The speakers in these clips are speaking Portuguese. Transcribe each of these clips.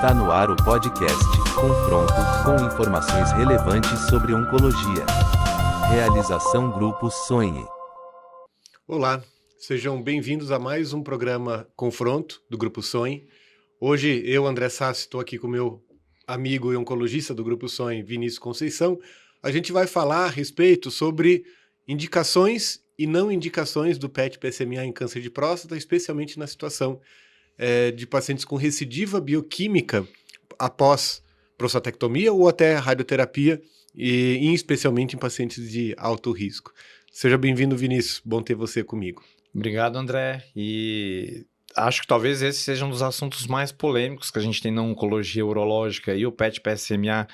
Está no ar o podcast Confronto, com informações relevantes sobre oncologia. Realização Grupo Sonhe. Olá, sejam bem-vindos a mais um programa Confronto do Grupo Sonhe. Hoje eu, André Sassi, estou aqui com o meu amigo e oncologista do Grupo Sonhe, Vinícius Conceição. A gente vai falar a respeito sobre indicações e não indicações do PET-PSMA em câncer de próstata, especialmente na situação de pacientes com recidiva bioquímica após prostatectomia ou até radioterapia, e especialmente em pacientes de alto risco. Seja bem-vindo, Vinícius. Bom ter você comigo. Obrigado, André. E acho que talvez esse seja um dos assuntos mais polêmicos que a gente tem na oncologia urológica, e o PET-PSMA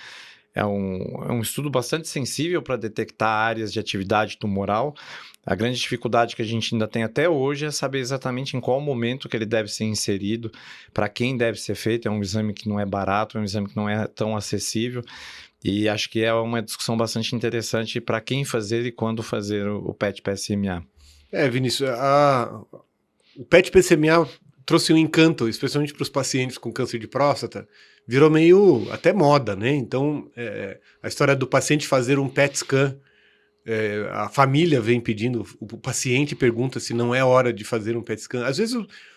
é um estudo bastante sensível para detectar áreas de atividade tumoral. A grande dificuldade que a gente ainda tem até hoje é saber exatamente em qual momento que ele deve ser inserido, para quem deve ser feito. É um exame que não é barato, é um exame que não é tão acessível, e acho que é uma discussão bastante interessante para quem fazer e quando fazer o PET-PSMA. Vinícius, o PET-PSMA trouxe um encanto, especialmente para os pacientes com câncer de próstata, virou meio até moda, né? Então, a história do paciente fazer um PET scan, a família vem pedindo, o paciente pergunta se não é hora de fazer um PET scan. Às vezes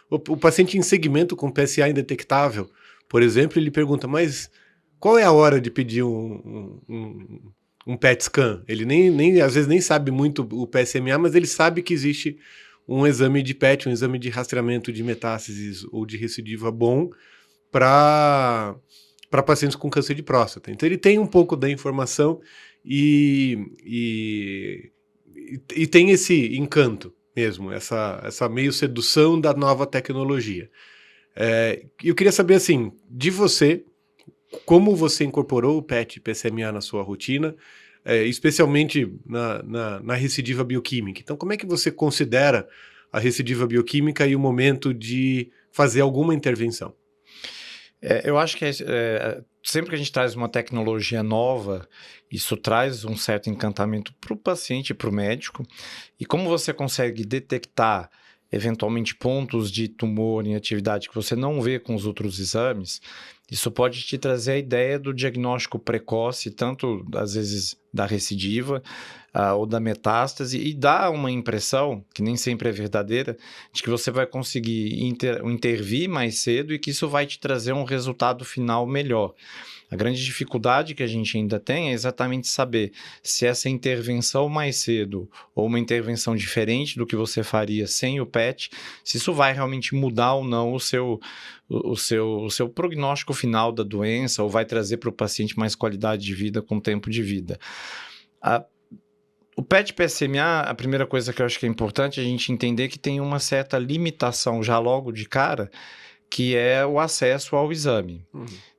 o paciente em segmento com PSA indetectável, por exemplo, ele pergunta, mas qual é a hora de pedir um PET scan? Ele às vezes nem sabe muito o PSMA, mas ele sabe que existe um exame de PET, um exame de rastreamento de metástases ou de recidiva bom para pacientes com câncer de próstata. Então ele tem um pouco da informação e tem esse encanto mesmo, essa meio sedução da nova tecnologia. Eu queria saber, assim, de você, como você incorporou o PET-PSMA na sua rotina, especialmente na recidiva bioquímica. Então, como é que você considera a recidiva bioquímica e o momento de fazer alguma intervenção? Eu acho que sempre que a gente traz uma tecnologia nova, isso traz um certo encantamento para o paciente e para o médico. E como você consegue detectar eventualmente pontos de tumor em atividade que você não vê com os outros exames, isso pode te trazer a ideia do diagnóstico precoce, tanto às vezes da recidiva ou da metástase, e dá uma impressão, que nem sempre é verdadeira, de que você vai conseguir intervir mais cedo e que isso vai te trazer um resultado final melhor. A grande dificuldade que a gente ainda tem é exatamente saber se essa intervenção mais cedo ou uma intervenção diferente do que você faria sem o PET, se isso vai realmente mudar ou não o seu prognóstico final da doença, ou vai trazer para o paciente mais qualidade de vida com tempo de vida. O PET-PSMA, a primeira coisa que eu acho que é importante a gente entender que tem uma certa limitação já logo de cara, que é o acesso ao exame.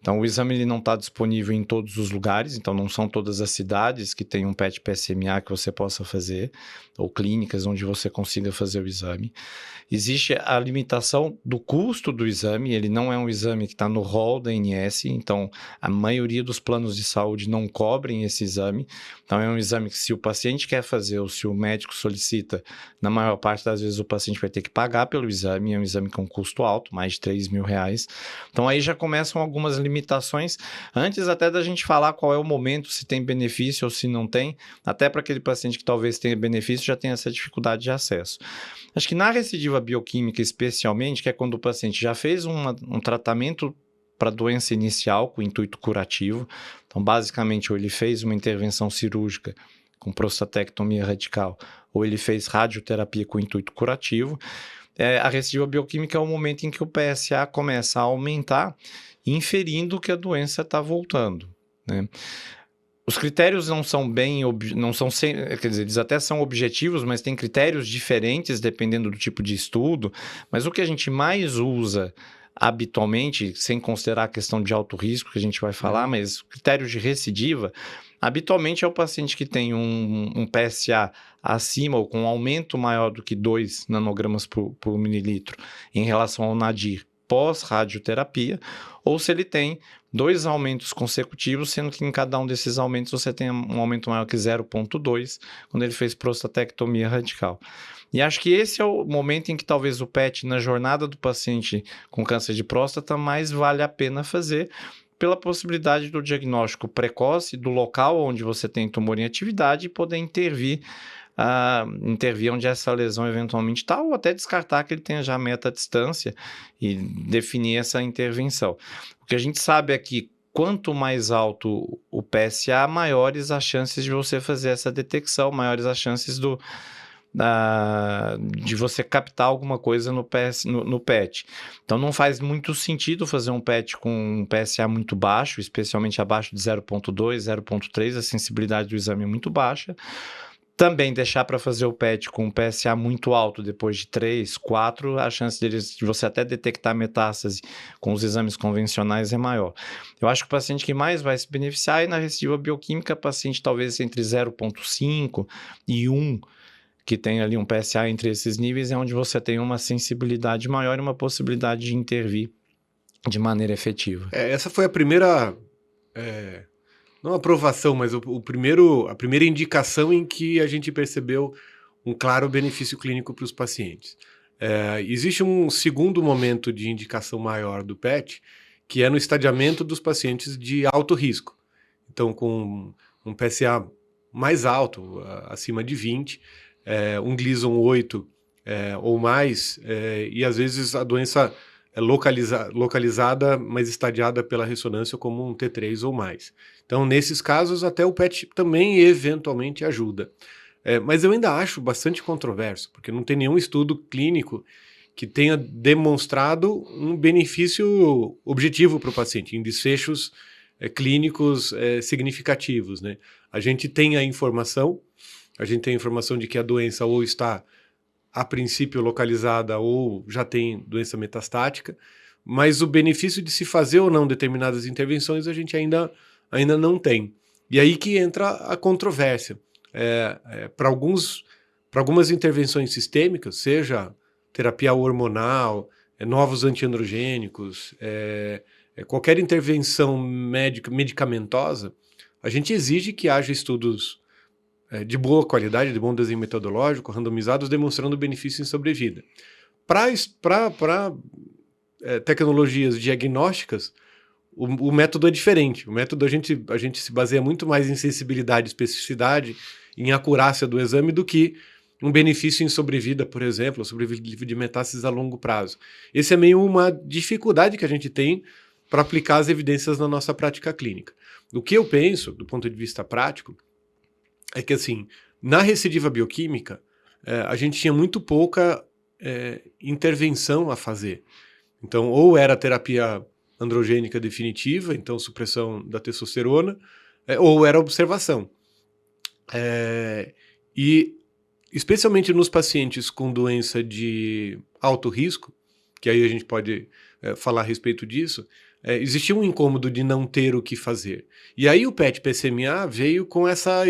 Então, o exame ele não está disponível em todos os lugares, então não são todas as cidades que tem um PET-PSMA que você possa fazer, ou clínicas onde você consiga fazer o exame. Existe a limitação do custo do exame, ele não é um exame que está no rol da ANS, então a maioria dos planos de saúde não cobrem esse exame. Então, é um exame que, se o paciente quer fazer ou se o médico solicita, na maior parte das vezes o paciente vai ter que pagar pelo exame, é um exame com custo alto, mais de R$3.000. Então, aí já começam algumas limitações, antes até da gente falar qual é o momento, se tem benefício ou se não tem, até para aquele paciente que talvez tenha benefício, já tem essa dificuldade de acesso. Acho que na recidiva bioquímica especialmente, que é quando o paciente já fez um tratamento para doença inicial com intuito curativo, então basicamente ou ele fez uma intervenção cirúrgica com prostatectomia radical, ou ele fez radioterapia com intuito curativo, a recidiva bioquímica é o momento em que o PSA começa a aumentar, inferindo que a doença está voltando, né? Os critérios não são quer dizer, eles até são objetivos, mas tem critérios diferentes dependendo do tipo de estudo. Mas o que a gente mais usa habitualmente, sem considerar a questão de alto risco que a gente vai falar, mas critérios de recidiva, habitualmente é o paciente que tem um PSA acima ou com um aumento maior do que 2 nanogramas por mililitro em relação ao nadir, pós-radioterapia, ou se ele tem 2 aumentos consecutivos, sendo que em cada um desses aumentos você tem um aumento maior que 0,2, quando ele fez prostatectomia radical. E acho que esse é o momento em que talvez o PET, na jornada do paciente com câncer de próstata, mais vale a pena fazer, pela possibilidade do diagnóstico precoce do local onde você tem tumor em atividade e poder intervir onde essa lesão eventualmente está, ou até descartar que ele tenha já meta-distância e definir essa intervenção. O que a gente sabe é que quanto mais alto o PSA, maiores as chances de você fazer essa detecção, maiores as chances de você captar alguma coisa no PET. Então não faz muito sentido fazer um PET com um PSA muito baixo, especialmente abaixo de 0,2, 0,3, a sensibilidade do exame é muito baixa. Também deixar para fazer o PET com um PSA muito alto depois de 3, 4, a chance de você até detectar metástase com os exames convencionais é maior. Eu acho que o paciente que mais vai se beneficiar é na recidiva bioquímica, paciente talvez entre 0,5 e 1, que tem ali um PSA entre esses níveis, é onde você tem uma sensibilidade maior e uma possibilidade de intervir de maneira efetiva. Essa foi a primeira... não aprovação, mas a primeira indicação em que a gente percebeu um claro benefício clínico para os pacientes. Existe um segundo momento de indicação maior do PET, que é no estadiamento dos pacientes de alto risco. Então, com um PSA mais alto, acima de 20, um Gleason 8 ou mais, e às vezes a doença é localizada, mas estadiada pela ressonância como um T3 ou mais. Então, nesses casos, até o PET também eventualmente ajuda. Mas eu ainda acho bastante controverso, porque não tem nenhum estudo clínico que tenha demonstrado um benefício objetivo para o paciente, em desfechos clínicos significativos, né? A gente tem a informação de que a doença ou está a princípio localizada ou já tem doença metastática, mas o benefício de se fazer ou não determinadas intervenções a gente ainda não tem. E aí que entra a controvérsia. Para algumas intervenções sistêmicas, seja terapia hormonal, novos antiandrogênicos, qualquer intervenção medicamentosa, a gente exige que haja estudos de boa qualidade, de bom desenho metodológico, randomizados, demonstrando benefício em sobrevida. Para tecnologias diagnósticas, o método é diferente. O método a gente se baseia muito mais em sensibilidade, especificidade, em acurácia do exame do que um benefício em sobrevida, por exemplo, sobrevida de metástases a longo prazo. Esse é meio uma dificuldade que a gente tem para aplicar as evidências na nossa prática clínica. O que eu penso, do ponto de vista prático, é que, assim, na recidiva bioquímica, a gente tinha muito pouca intervenção a fazer. Então, ou era terapia androgênica definitiva, então supressão da testosterona, ou era observação. E, especialmente nos pacientes com doença de alto risco, que aí a gente pode falar a respeito disso, existia um incômodo de não ter o que fazer. E aí o PET-PSMA veio com essa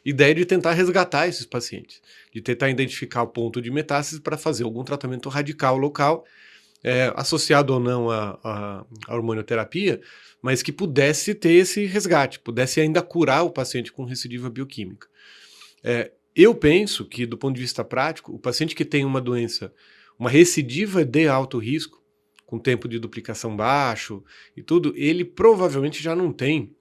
ideia de tentar resgatar esses pacientes, de tentar identificar o ponto de metástase para fazer algum tratamento radical local, associado ou não à hormonioterapia, mas que pudesse ter esse resgate, pudesse ainda curar o paciente com recidiva bioquímica. Eu penso que, do ponto de vista prático, o paciente que tem uma doença, uma recidiva de alto risco, com tempo de duplicação baixo e tudo, ele provavelmente já não tem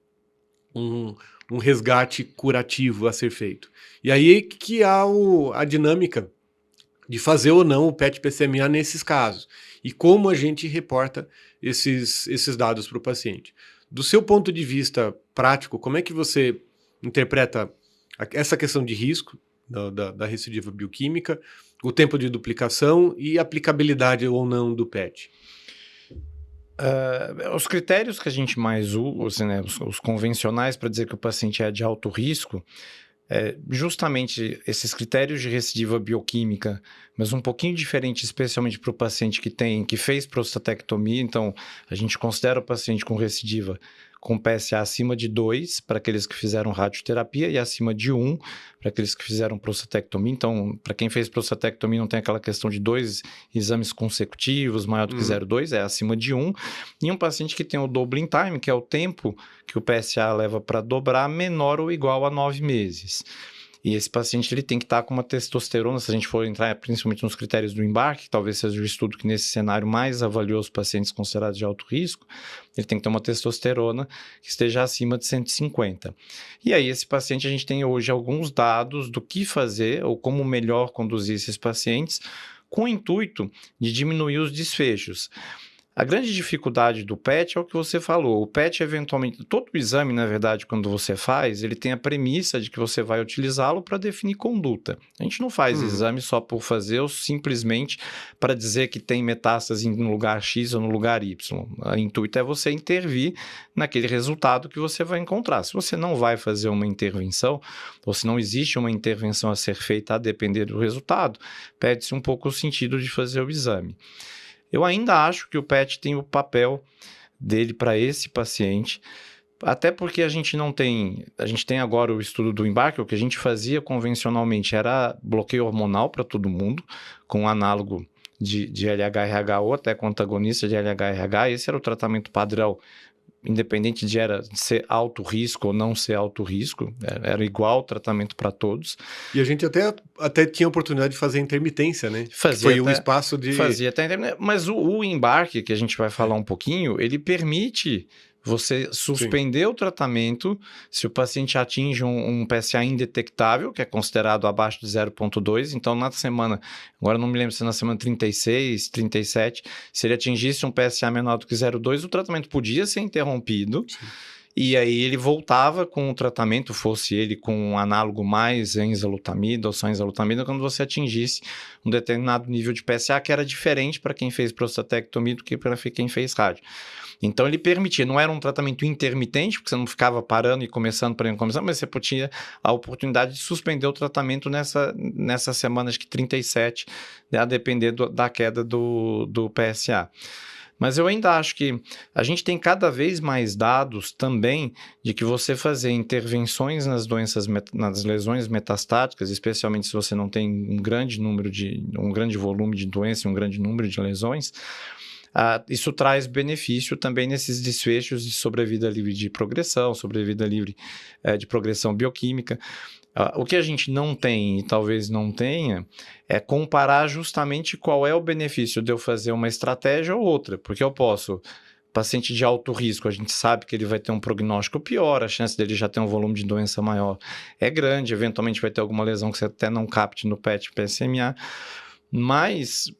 um resgate curativo a ser feito. E aí que há a dinâmica de fazer ou não o PET-PSMA nesses casos. E como a gente reporta esses dados para o paciente. Do seu ponto de vista prático, como é que você interpreta essa questão de risco da recidiva bioquímica, o tempo de duplicação e aplicabilidade ou não do PET? Os critérios que a gente mais usa, né, os convencionais para dizer que o paciente é de alto risco, justamente esses critérios de recidiva bioquímica, mas um pouquinho diferente, especialmente para o paciente que fez prostatectomia. Então, a gente considera o paciente com recidiva com PSA acima de 2 para aqueles que fizeram radioterapia e acima de 1 para aqueles que fizeram prostatectomia. Então, para quem fez prostatectomia não tem aquela questão de 2 exames consecutivos, maior do que 0,2, é acima de 1. E um paciente que tem o doubling time, que é o tempo que o PSA leva para dobrar, menor ou igual a 9 meses. E esse paciente ele tem que estar com uma testosterona, se a gente for entrar principalmente nos critérios do embarque, que talvez seja o estudo que nesse cenário mais avaliou os pacientes considerados de alto risco, ele tem que ter uma testosterona que esteja acima de 150. E aí esse paciente a gente tem hoje alguns dados do que fazer ou como melhor conduzir esses pacientes com o intuito de diminuir os desfechos. A grande dificuldade do PET é o que você falou. O PET, eventualmente, todo o exame, na verdade, quando você faz, ele tem a premissa de que você vai utilizá-lo para definir conduta. A gente não faz exame só por fazer ou simplesmente para dizer que tem metástase no lugar X ou no lugar Y. O intuito é você intervir naquele resultado que você vai encontrar. Se você não vai fazer uma intervenção, ou se não existe uma intervenção a ser feita a depender do resultado, perde-se um pouco o sentido de fazer o exame. Eu ainda acho que o PET tem o papel dele para esse paciente, até porque a gente tem agora o estudo do embarque, o que a gente fazia convencionalmente era bloqueio hormonal para todo mundo, com análogo de LH-RH ou até com antagonista de LH-RH, esse era o tratamento padrão, independente de ser alto risco ou não ser alto risco, era igual o tratamento para todos. E a gente até tinha a oportunidade de fazer intermitência, né? Um espaço de... Fazia até intermitência, mas o embarque, que a gente vai falar um pouquinho, ele permite você suspender o tratamento se o paciente atinge um PSA indetectável, que é considerado abaixo de 0,2. Então, na semana, agora não me lembro se é na semana 36, 37, se ele atingisse um PSA menor do que 0,2, o tratamento podia ser interrompido. Sim. E aí ele voltava com o tratamento, fosse ele com um análogo mais enzalutamida ou só enzalutamida, quando você atingisse um determinado nível de PSA, que era diferente para quem fez prostatectomia do que para quem fez rádio. Então ele permitia, não era um tratamento intermitente, porque você não ficava parando e começando, mas você tinha a oportunidade de suspender o tratamento nessa semana, acho que 37, a depender da queda do PSA. Mas eu ainda acho que a gente tem cada vez mais dados também de que você fazer intervenções nas lesões metastáticas, especialmente se você não tem um grande volume de doença e um grande número de lesões, isso traz benefício também nesses desfechos de sobrevida livre de progressão, sobrevida livre de progressão bioquímica. O que a gente não tem e talvez não tenha é comparar justamente qual é o benefício de eu fazer uma estratégia ou outra, porque eu posso... Paciente de alto risco, a gente sabe que ele vai ter um prognóstico pior, a chance dele já ter um volume de doença maior é grande, eventualmente vai ter alguma lesão que você até não capte no PET PSMA, mas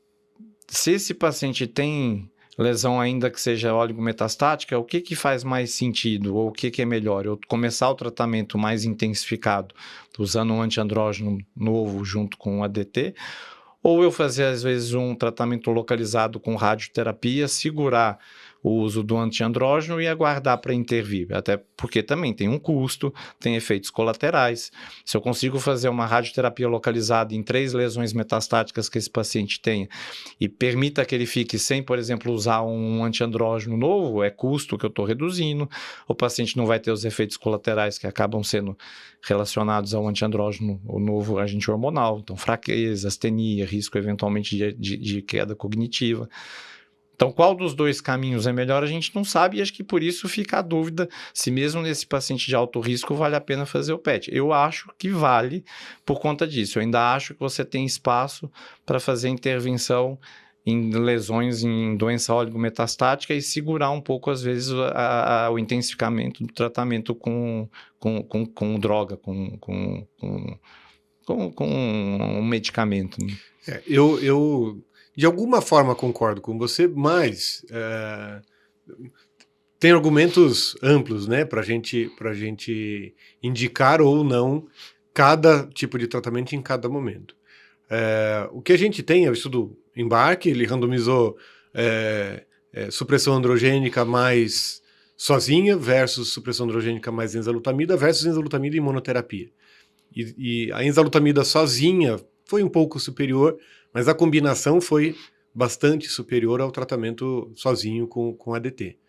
se esse paciente tem lesão ainda que seja oligometastática, o que faz mais sentido ou o que é melhor? Eu começar o tratamento mais intensificado usando um antiandrógeno novo junto com o ADT, ou eu fazer às vezes um tratamento localizado com radioterapia, segurar o uso do antiandrógeno e aguardar para intervir, até porque também tem um custo, tem efeitos colaterais. Se eu consigo fazer uma radioterapia localizada em 3 lesões metastáticas que esse paciente tenha e permita que ele fique sem, por exemplo, usar um antiandrógeno novo, é custo que eu estou reduzindo, o paciente não vai ter os efeitos colaterais que acabam sendo relacionados ao antiandrógeno, o novo agente hormonal, então fraqueza, astenia, risco eventualmente de queda cognitiva. Então, qual dos dois caminhos é melhor, a gente não sabe, e acho que por isso fica a dúvida se mesmo nesse paciente de alto risco vale a pena fazer o PET. Eu acho que vale por conta disso. Eu ainda acho que você tem espaço para fazer intervenção em lesões em doença oligometastática e segurar um pouco, às vezes, o intensificamento do tratamento com droga, com um medicamento. Né? Eu de alguma forma concordo com você, mas tem argumentos amplos, né, para gente indicar ou não cada tipo de tratamento em cada momento. O que a gente tem é o estudo embarque, ele randomizou supressão androgênica mais sozinha versus supressão androgênica mais enzalutamida versus enzalutamida em monoterapia. E a enzalutamida sozinha foi um pouco superior, mas a combinação foi bastante superior ao tratamento sozinho com ADT.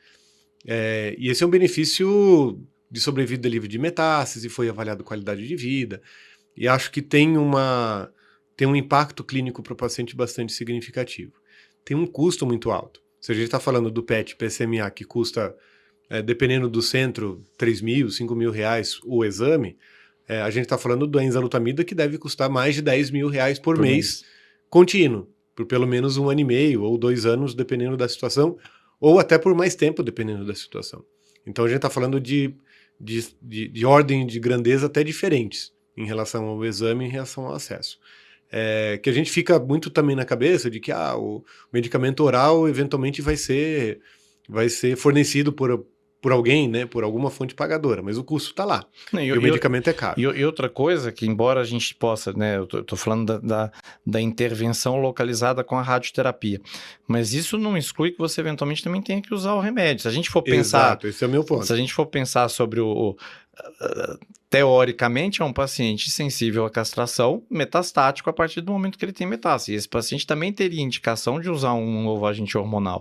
E esse é um benefício de sobrevida livre de metástase, foi avaliado qualidade de vida, e acho que tem um impacto clínico para o paciente bastante significativo. Tem um custo muito alto. Se a gente está falando do PET PSMA, que custa, dependendo do centro, R$3.000, R$5.000 o exame, a gente está falando do enzalutamida, que deve custar mais de R$10.000 por mês contínuo, por pelo menos 1 ano e meio ou 2 anos, dependendo da situação, ou até por mais tempo, dependendo da situação. Então a gente está falando de ordem de grandeza até diferentes em relação ao exame e em relação ao acesso. Que a gente fica muito também na cabeça de que o medicamento oral eventualmente vai ser fornecido por alguém, né, por alguma fonte pagadora, mas o custo está lá, e o medicamento é caro. E outra coisa, que embora a gente possa, né, eu tô falando da intervenção localizada com a radioterapia, mas isso não exclui que você eventualmente também tenha que usar o remédio. Se a gente for pensar... Exato, esse é o meu ponto. Se a gente for pensar sobre teoricamente, é um paciente sensível à castração metastático a partir do momento que ele tem metástase. Esse paciente também teria indicação de usar um novo agente hormonal.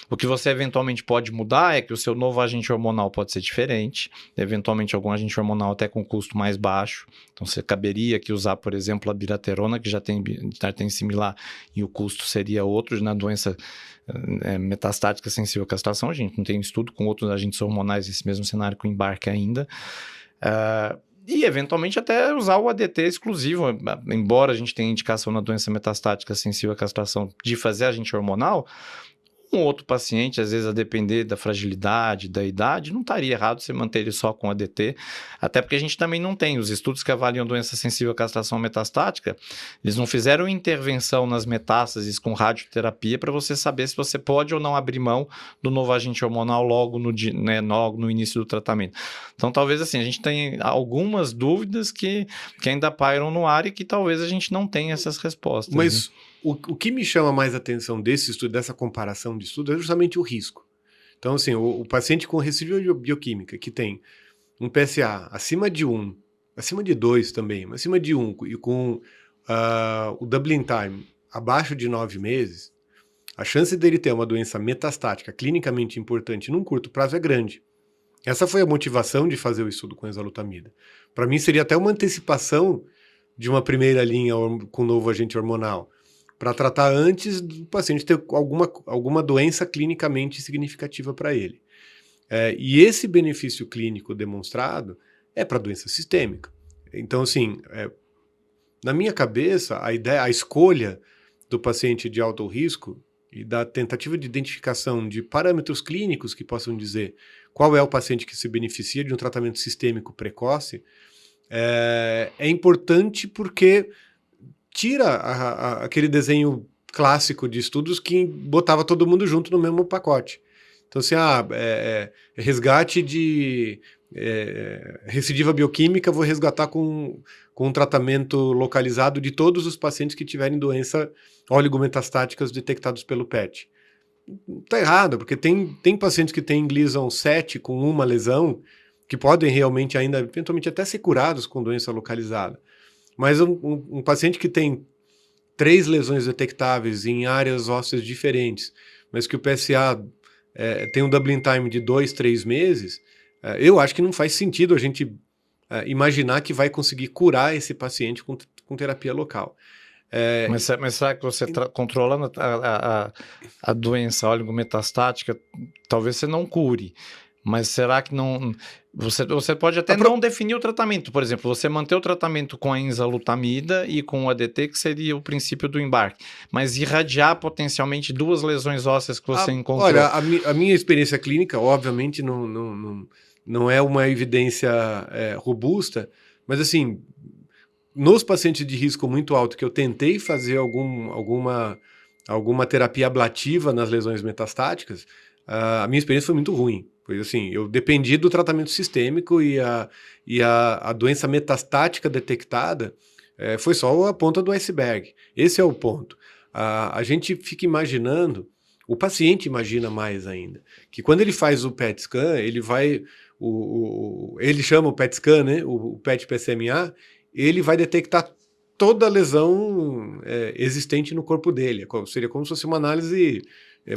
O que você eventualmente pode mudar é que o seu novo agente hormonal pode ser diferente, eventualmente algum agente hormonal até com custo mais baixo. Então, você caberia aqui usar, por exemplo, a biraterona, que já tem similar, e o custo seria outro na doença metastática sensível à castração. A gente não tem estudo com outros agentes hormonais nesse mesmo cenário com embarque ainda. E, eventualmente, até usar o ADT exclusivo, embora a gente tenha indicação na doença metastática sensível à castração de fazer agente hormonal, um outro paciente, às vezes a depender da fragilidade, da idade, não estaria errado você manter ele só com ADT, até porque a gente também não tem, os estudos que avaliam doença sensível à castração metastática, eles não fizeram intervenção nas metástases com radioterapia para você saber se você pode ou não abrir mão do novo agente hormonal logo no início do tratamento. Então, talvez assim, a gente tenha algumas dúvidas que ainda pairam no ar e que talvez a gente não tenha essas respostas. Mas o que me chama mais atenção desse estudo, dessa comparação de estudo, é justamente o risco. Então, assim, o paciente com recidiva bioquímica que tem um PSA acima de 1, acima de 2 também, mas acima de 1 e com o doubling time abaixo de 9 meses, a chance dele ter uma doença metastática clinicamente importante num curto prazo é grande. Essa foi a motivação de fazer o estudo com enzalutamida. Para mim, seria até uma antecipação de uma primeira linha com novo agente hormonal, para tratar antes do paciente ter alguma doença clinicamente significativa para ele. E esse benefício clínico demonstrado é para doença sistêmica. Então, assim, na minha cabeça, a escolha do paciente de alto risco e da tentativa de identificação de parâmetros clínicos que possam dizer qual é o paciente que se beneficia de um tratamento sistêmico precoce é importante porque tira aquele desenho clássico de estudos que botava todo mundo junto no mesmo pacote. Então, assim, resgate de recidiva bioquímica, vou resgatar com um tratamento localizado de todos os pacientes que tiverem doença oligometastáticas detectados pelo PET. Tá errado, porque tem pacientes que têm Gleason 7 com uma lesão, que podem realmente ainda, eventualmente, até ser curados com doença localizada. Mas um paciente que tem 3 lesões detectáveis em áreas ósseas diferentes, mas que o PSA tem um doubling time de 2, 3 meses, eu acho que não faz sentido a gente imaginar que vai conseguir curar esse paciente com terapia local. Mas será que você controlando a doença oligometastática, talvez você não cure, mas será que não... Você pode até não definir o tratamento. Por exemplo, você manter o tratamento com a enzalutamida e com o ADT, que seria o princípio do embarque, mas irradiar potencialmente 2 lesões ósseas que você encontrou. Olha, a minha experiência clínica, obviamente, não é uma evidência robusta, mas assim, nos pacientes de risco muito alto que eu tentei fazer alguma terapia ablativa nas lesões metastáticas, a minha experiência foi muito ruim. Pois assim, eu dependi do tratamento sistêmico e a doença metastática detectada foi só a ponta do iceberg. Esse é o ponto. A gente fica imaginando, o paciente imagina mais ainda, que quando ele faz o PET scan, ele vai, ele chama o PET scan, né, o PET PSMA, ele vai detectar toda a lesão existente no corpo dele. Seria como se fosse uma análise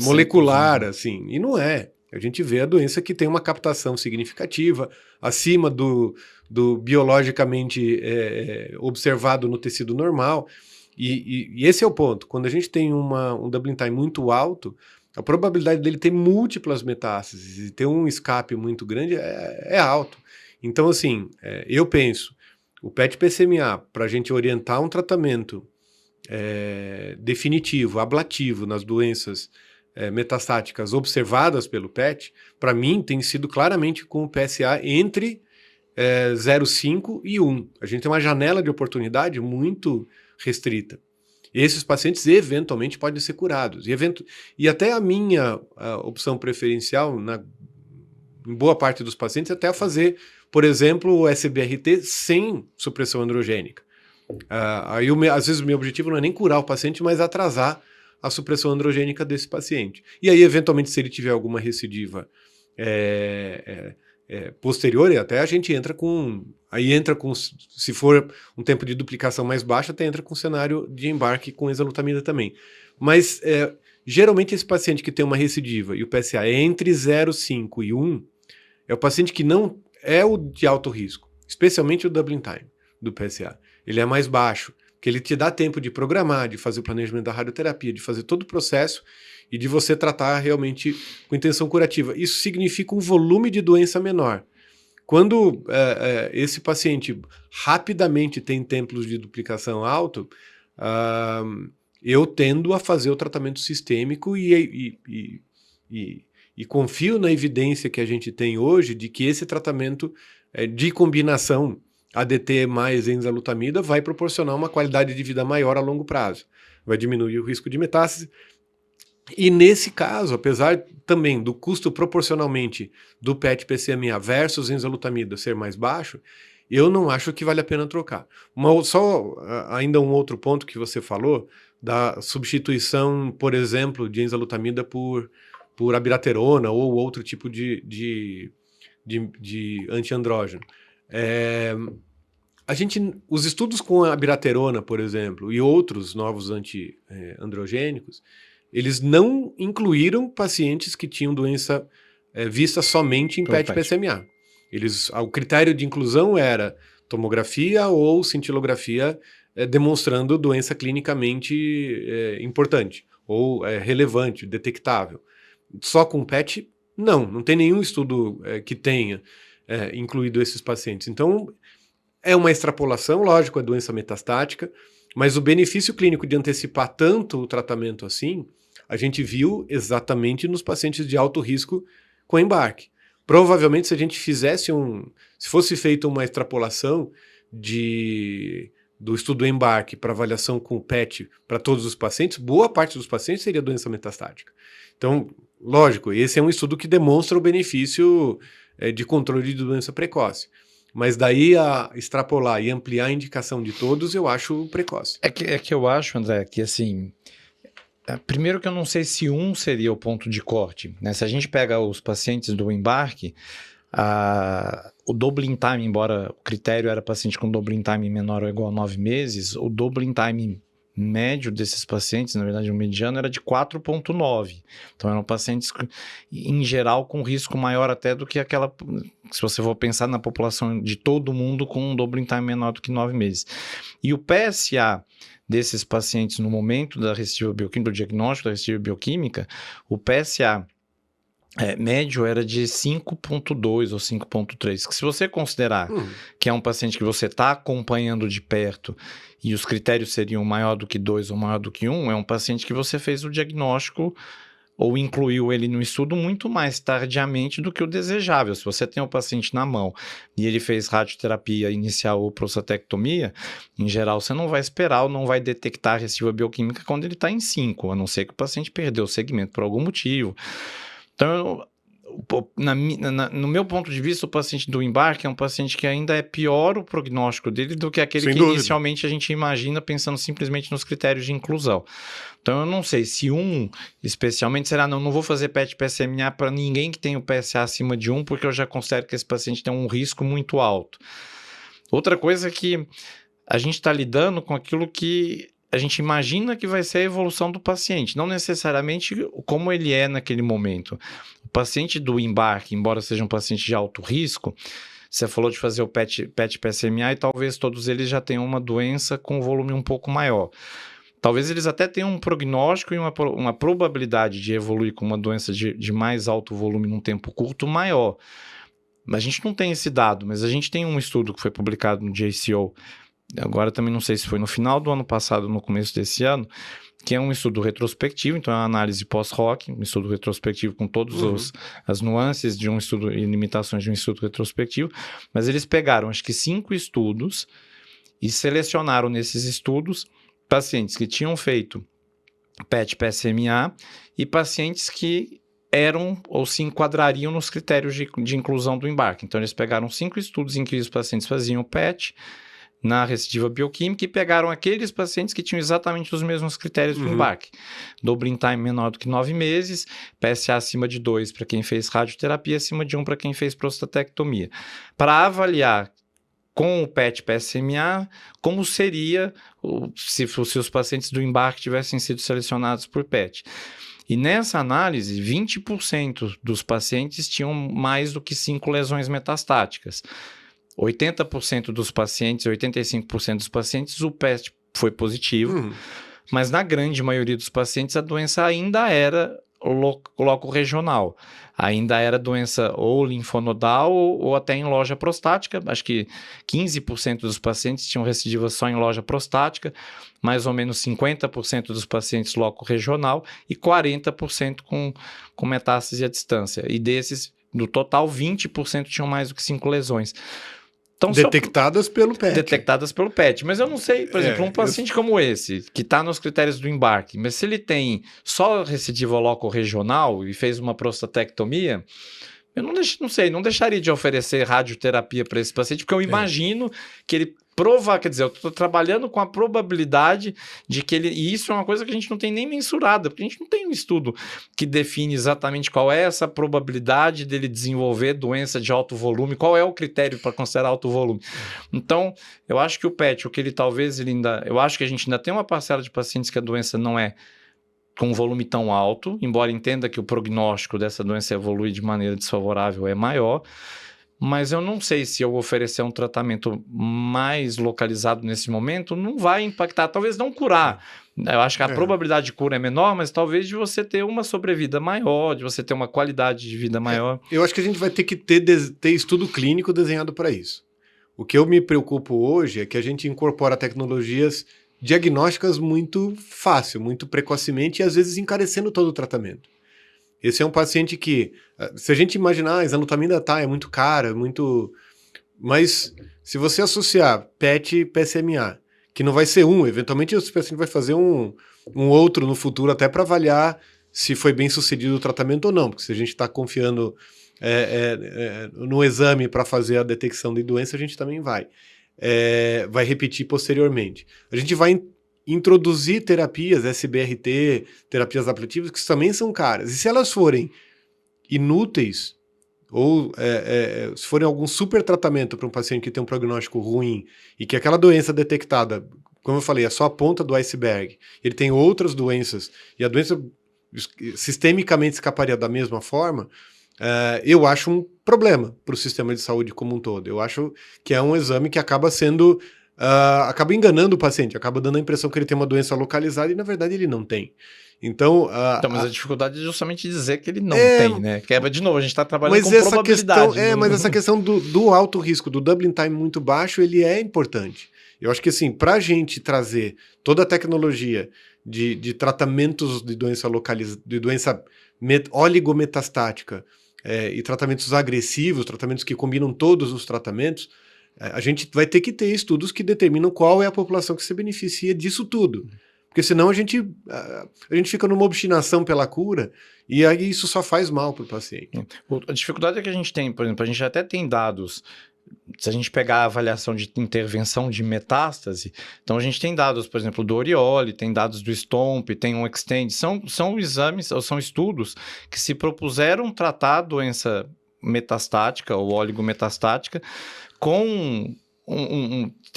molecular, assim, e não é. A gente vê a doença que tem uma captação significativa, acima do biologicamente observado no tecido normal. E esse é o ponto. Quando a gente tem um doubling time muito alto, a probabilidade dele ter múltiplas metástases e ter um escape muito grande é alto. Então, assim, eu penso, o PET-PSMA, para a gente orientar um tratamento definitivo, ablativo nas doenças metastáticas observadas pelo PET, para mim tem sido claramente com o PSA entre 0,5 e 1. A gente tem uma janela de oportunidade muito restrita. Esses pacientes eventualmente podem ser curados. E até a minha opção preferencial, em boa parte dos pacientes, é até fazer, por exemplo, o SBRT sem supressão androgênica. Às vezes o meu objetivo não é nem curar o paciente, mas atrasar a supressão androgênica desse paciente. E aí, eventualmente, se ele tiver alguma recidiva posterior, até a gente entra com... se for um tempo de duplicação mais baixo, até entra com cenário de embarque com enzalutamida também. Mas, geralmente, esse paciente que tem uma recidiva e o PSA é entre 0,5 e 1, é o paciente que não é o de alto risco, especialmente o doubling time do PSA. Ele é mais baixo, porque ele te dá tempo de programar, de fazer o planejamento da radioterapia, de fazer todo o processo e de você tratar realmente com intenção curativa. Isso significa um volume de doença menor. Quando esse paciente rapidamente tem tempos de duplicação alto, eu tendo a fazer o tratamento sistêmico e confio na evidência que a gente tem hoje de que esse tratamento de combinação ADT mais enzalutamida vai proporcionar uma qualidade de vida maior a longo prazo. Vai diminuir o risco de metástase. E nesse caso, apesar também do custo proporcionalmente do PET-PSMA versus enzalutamida ser mais baixo, eu não acho que vale a pena trocar. Ainda um outro ponto que você falou, da substituição, por exemplo, de enzalutamida por abiraterona ou outro tipo de antiandrógeno. Os estudos com a abiraterona, por exemplo, e outros novos antiandrogênicos, eles não incluíram pacientes que tinham doença vista somente em PET-PSMA. O critério de inclusão era tomografia ou cintilografia demonstrando doença clinicamente importante ou relevante, detectável. Só com PET, não tem nenhum estudo que tenha incluído esses pacientes. Então, é uma extrapolação, lógico, é doença metastática, mas o benefício clínico de antecipar tanto o tratamento assim, a gente viu exatamente nos pacientes de alto risco com embarque. Provavelmente, se fosse feita uma extrapolação do estudo embarque para avaliação com PET para todos os pacientes, boa parte dos pacientes seria doença metastática. Então, lógico, esse é um estudo que demonstra o benefício de controle de doença precoce. Mas daí a extrapolar e ampliar a indicação de todos, eu acho precoce. É que eu acho, André, que assim... Primeiro que eu não sei se seria o ponto de corte, né? Se a gente pega os pacientes do embarque, o doubling time, embora o critério era paciente com doubling time menor ou igual a 9 meses, o doubling time médio desses pacientes, na verdade o mediano, era de 4,9. Então eram pacientes, em geral, com risco maior até do que aquela... Se você for pensar na população de todo mundo com um doubling time menor do que 9 meses. E o PSA desses pacientes no momento da recidiva bioquímica, do diagnóstico da recidiva bioquímica, o PSA médio era de 5,2 ou 5,3. Que se você considerar que é um paciente que você está acompanhando de perto e os critérios seriam maior do que 2 ou maior do que 1, é um paciente que você fez o diagnóstico ou incluiu ele no estudo muito mais tardiamente do que o desejável. Se você tem o paciente na mão e ele fez radioterapia inicial ou prostatectomia, em geral você não vai esperar ou não vai detectar a recidiva bioquímica quando ele está em 5, a não ser que o paciente perdeu o segmento por algum motivo. Então, no meu ponto de vista, o paciente do embarque é um paciente que ainda é pior o prognóstico dele do que aquele que inicialmente a gente imagina pensando simplesmente nos critérios de inclusão. Então, eu não sei se especialmente, será não vou fazer PET-PSMA para ninguém que tem o PSA acima de 1, porque eu já considero que esse paciente tem um risco muito alto. Outra coisa é que a gente está lidando com aquilo que a gente imagina que vai ser a evolução do paciente, não necessariamente como ele é naquele momento. O O paciente do embarque, embora seja um paciente de alto risco, você falou de fazer o PET-PSMA e talvez todos eles já tenham uma doença com volume um pouco maior. Talvez eles até tenham um prognóstico e uma probabilidade de evoluir com uma doença de mais alto volume num tempo curto maior. A gente não tem esse dado, mas a gente tem um estudo que foi publicado no JCO, agora também não sei se foi no final do ano passado ou no começo desse ano, que é um estudo retrospectivo, então é uma análise pós-hoc, um estudo retrospectivo com todas as nuances de um estudo e limitações de um estudo retrospectivo, mas eles pegaram, acho que 5 estudos e selecionaram nesses estudos pacientes que tinham feito PET-PSMA e pacientes que eram ou se enquadrariam nos critérios de inclusão do embarque. Então, eles pegaram 5 estudos em que os pacientes faziam PET na recidiva bioquímica e pegaram aqueles pacientes que tinham exatamente os mesmos critérios do embarque. Doubling time menor do que 9 meses, PSA acima de 2 para quem fez radioterapia, acima de 1 para quem fez prostatectomia. Para avaliar com o PET-PSMA, como seria se os pacientes do embarque tivessem sido selecionados por PET. E nessa análise, 20% dos pacientes tinham mais do que 5 lesões metastáticas. 80% dos pacientes, 85% dos pacientes, o PET foi positivo, mas na grande maioria dos pacientes a doença ainda era loco-regional. Ainda era doença ou linfonodal ou até em loja prostática. Acho que 15% dos pacientes tinham recidiva só em loja prostática, mais ou menos 50% dos pacientes loco-regional e 40% com metástase à distância. E desses, do total, 20% tinham mais do que 5 lesões. Então, detectadas pelo PET. Detectadas pelo PET. Mas eu não sei, por exemplo, um paciente como esse, que está nos critérios do embarque, mas se ele tem só recidiva loco-regional e fez uma prostatectomia, eu não deixaria de oferecer radioterapia para esse paciente, porque eu imagino que ele quer dizer, eu estou trabalhando com a probabilidade de que ele... E isso é uma coisa que a gente não tem nem mensurada, porque a gente não tem um estudo que define exatamente qual é essa probabilidade dele desenvolver doença de alto volume, qual é o critério para considerar alto volume. Então, eu acho que o PET, eu acho que a gente ainda tem uma parcela de pacientes que a doença não é com um volume tão alto, embora entenda que o prognóstico dessa doença evolui de maneira desfavorável é maior, mas eu não sei se eu oferecer um tratamento mais localizado nesse momento, não vai impactar, talvez não curar. Eu acho que a probabilidade de cura é menor, mas talvez de você ter uma sobrevida maior, de você ter uma qualidade de vida maior. Eu acho que a gente vai ter que ter estudo clínico desenhado para isso. O que eu me preocupo hoje é que a gente incorpora tecnologias diagnósticas muito fácil, muito precocemente e às vezes encarecendo todo o tratamento. Esse é um paciente que, se a gente imaginar, a exalutamida é muito cara, mas se você associar PET e PSMA, que não vai ser eventualmente o paciente vai fazer um outro no futuro até para avaliar se foi bem sucedido o tratamento ou não, porque se a gente está confiando no exame para fazer a detecção de doença, a gente também vai repetir posteriormente. A gente vai introduzir terapias, SBRT, terapias ablativas, que também são caras. E se elas forem inúteis, ou se forem algum super tratamento para um paciente que tem um prognóstico ruim, e que aquela doença detectada, como eu falei, é só a ponta do iceberg, ele tem outras doenças, e a doença sistemicamente escaparia da mesma forma, eu acho um problema para o sistema de saúde como um todo. Eu acho que é um exame que acaba sendo... acaba enganando o paciente, acaba dando a impressão que ele tem uma doença localizada e na verdade ele não tem. Então, mas a dificuldade é justamente dizer que ele não tem, né? Quebra de novo, a gente está trabalhando com probabilidade. Mas essa questão do alto risco, do doubling time muito baixo, ele é importante. Eu acho que assim, para a gente trazer toda a tecnologia de tratamentos de doença localizada, de doença oligometastática e tratamentos agressivos, tratamentos que combinam todos os tratamentos, a gente vai ter que ter estudos que determinam qual é a população que se beneficia disso tudo. Porque senão a gente fica numa obstinação pela cura e aí isso só faz mal para o paciente. A dificuldade é que a gente tem, por exemplo, a gente até tem dados, se a gente pegar a avaliação de intervenção de metástase, então a gente tem dados, por exemplo, do Oriole, tem dados do STOMP, tem um Extend, são exames, ou são estudos que se propuseram tratar a doença metastática ou oligometastática com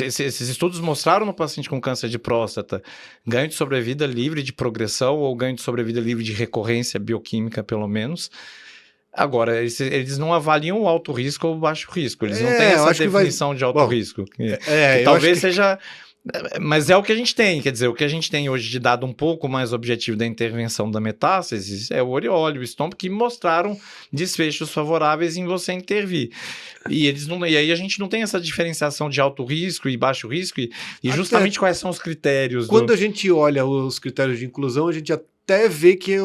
esses estudos mostraram no paciente com câncer de próstata ganho de sobrevida livre de progressão ou ganho de sobrevida livre de recorrência bioquímica, pelo menos. Agora, eles não avaliam o alto risco ou o baixo risco. Eles não têm eu essa acho que vai- definição de alto Bom, risco. Que eu talvez acho que- seja. Mas é o que a gente tem, quer dizer, o que a gente tem hoje de dado um pouco mais objetivo da intervenção da metástase é o Oriole, o Stomp, que mostraram desfechos favoráveis em você intervir. E aí a gente não tem essa diferenciação de alto risco e baixo risco, e justamente quais são os critérios. Quando a gente olha os critérios de inclusão, a gente até vê que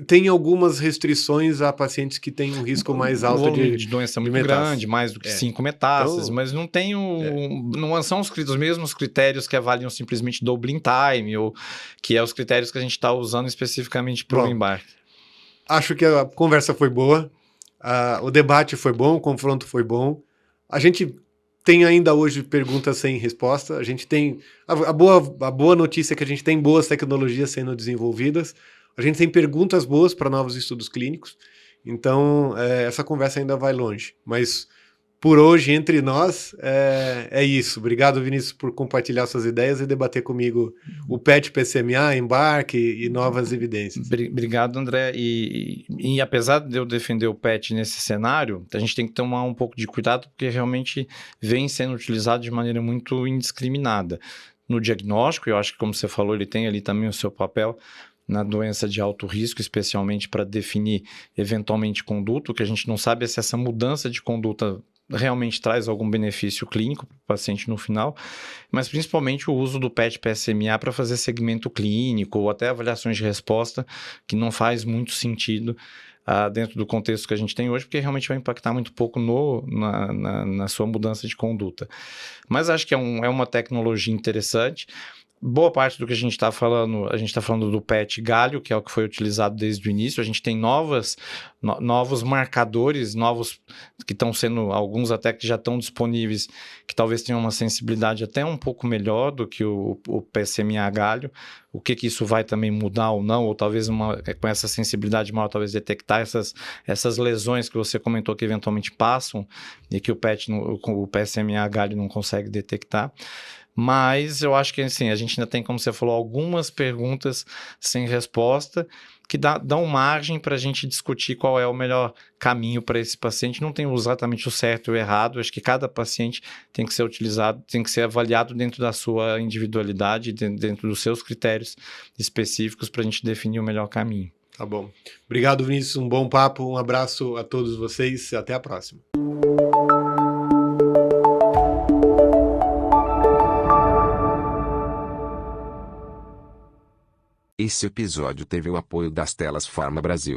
tem algumas restrições a pacientes que têm um risco mais alto volume de doença muito metástase. grande, mais do que 5 metástases, Então, mas não tem não são os mesmos critérios que avaliam simplesmente doubling time, ou que é os critérios que a gente está usando especificamente para o embarque. Acho que a conversa foi boa, o debate foi bom, o confronto foi bom. A gente tem ainda hoje perguntas sem resposta. A gente tem a boa notícia é que a gente tem boas tecnologias sendo desenvolvidas. A gente tem perguntas boas para novos estudos clínicos. Então, essa conversa ainda vai longe. Mas, por hoje, entre nós, é isso. Obrigado, Vinícius, por compartilhar suas ideias e debater comigo o PET-PSMA, embarque e novas evidências. Obrigado, André. E apesar de eu defender o PET nesse cenário, a gente tem que tomar um pouco de cuidado, porque realmente vem sendo utilizado de maneira muito indiscriminada. No diagnóstico, eu acho que, como você falou, ele tem ali também o seu papel na doença de alto risco, especialmente para definir eventualmente conduta, o que a gente não sabe é se essa mudança de conduta realmente traz algum benefício clínico para o paciente no final, mas principalmente o uso do PET-PSMA para fazer segmento clínico ou até avaliações de resposta, que não faz muito sentido dentro do contexto que a gente tem hoje, porque realmente vai impactar muito pouco na sua mudança de conduta. Mas acho que é uma tecnologia interessante. Boa parte do que a gente está falando do PET galho, que é o que foi utilizado desde o início. A gente tem novos marcadores, novos que estão sendo, alguns até que já estão disponíveis, que talvez tenham uma sensibilidade até um pouco melhor do que o PSMA galho. O que isso vai também mudar ou não, ou talvez com essa sensibilidade maior, talvez detectar essas lesões que você comentou que eventualmente passam e que o PSMA galho não consegue detectar. Mas eu acho que assim, a gente ainda tem, como você falou, algumas perguntas sem resposta que dão margem para a gente discutir qual é o melhor caminho para esse paciente. Não tem exatamente o certo e o errado. Acho que cada paciente tem que ser utilizado, tem que ser avaliado dentro da sua individualidade, dentro dos seus critérios específicos para a gente definir o melhor caminho. Tá bom. Obrigado, Vinícius. Um bom papo. Um abraço a todos vocês. Até a próxima. Esse episódio teve o apoio das Telas Pharma Brasil.